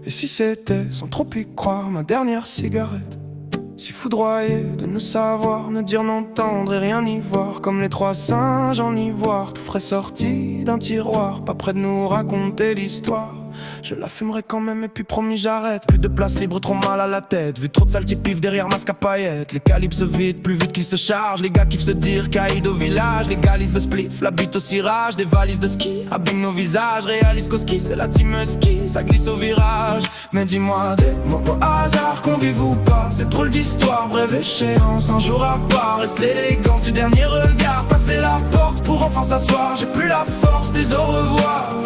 Et si c'était, sans trop y croire, ma dernière cigarette? Si foudroyé de ne savoir, ne dire, n'entendre et rien y voir, comme les trois singes en ivoire, tout frais sorti d'un tiroir, pas près de nous raconter l'histoire. Je la fumerai quand même et puis promis j'arrête. Plus de place libre, trop mal à la tête. Vu trop de sales types derrière masque à paillettes. Les calibres se vident plus vite qu'ils se chargent. Les gars kiffent se dire caïd au village. Légalise le spliff, la bite au cirage. Des valises de ski, abîme nos visages. Réalise qu'au ski c'est la team ski, ça glisse au virage. Mais dis-moi des mots au hasard, qu'on vive ou pas. C'est drôle d'histoire, brève échéance. Un jour à part, reste l'élégance du dernier regard. Passer la porte pour enfin s'asseoir. J'ai plus la force des au revoir.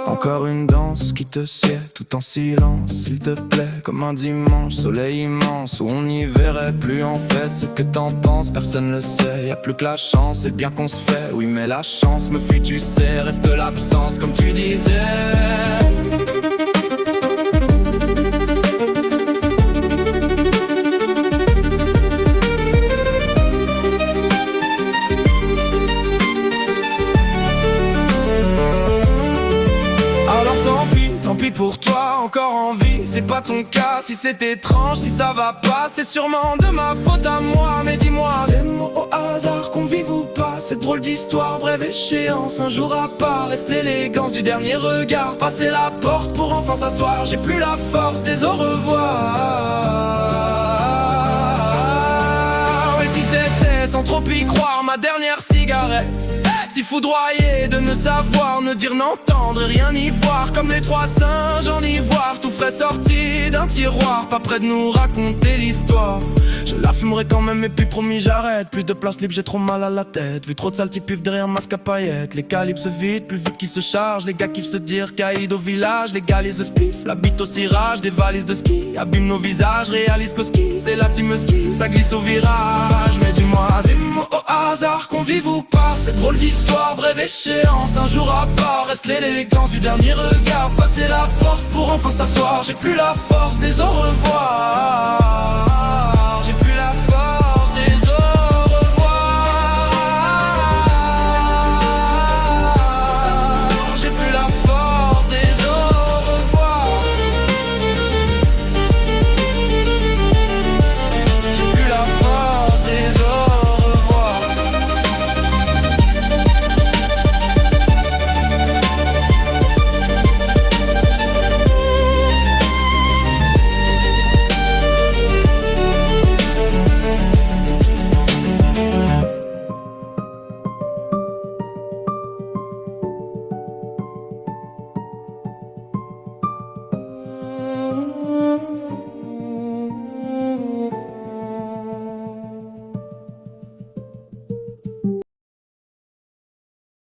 Encore une danse qui te sied tout en silence, s'il te plaît, comme un dimanche, soleil immense, où on n'y verrait plus en fait. Ce que t'en penses, personne le sait, y'a plus que la chance, c'est bien qu'on se fait. Oui mais la chance me fuit, tu sais, reste l'absence comme tu disais. Tant pis pour toi, encore en vie, c'est pas ton cas. Si c'est étrange, si ça va pas, c'est sûrement de ma faute à moi. Mais dis-moi des mots au hasard, qu'on vive ou pas. Cette drôle d'histoire, brève échéance. Un jour à part, reste l'élégance du dernier regard. Passer la porte pour enfin s'asseoir. J'ai plus la force des au revoir. Et si c'était, sans trop y croire, ma dernière cigarette? Si foudroyé de ne savoir, ne dire, n'entendre et rien y voir, comme les trois singes en ivoire, tout frais sorti d'un tiroir, pas près de nous raconter l'histoire. Je la fumerai quand même et puis promis j'arrête. Plus de place libre, j'ai trop mal à la tête. Vu trop de sales types derrière masque à paillettes. Les calibres se vident plus vite qu'ils se chargent. Les gars kiffent se dire caïd au village. Légalise le spliff, la bite au cirage. Des valises de ski, abîme nos visages. Réalise qu'au ski, c'est la team ski, ça glisse au virage. Mais dis-moi des mots au hasard, qu'on vive ou pas. C'est drôle d'histoire, brève échéance. Un jour à part, reste l'élégance du dernier regard. Passer la porte pour enfin s'asseoir. J'ai plus la force des au revoir. J'ai plus la force.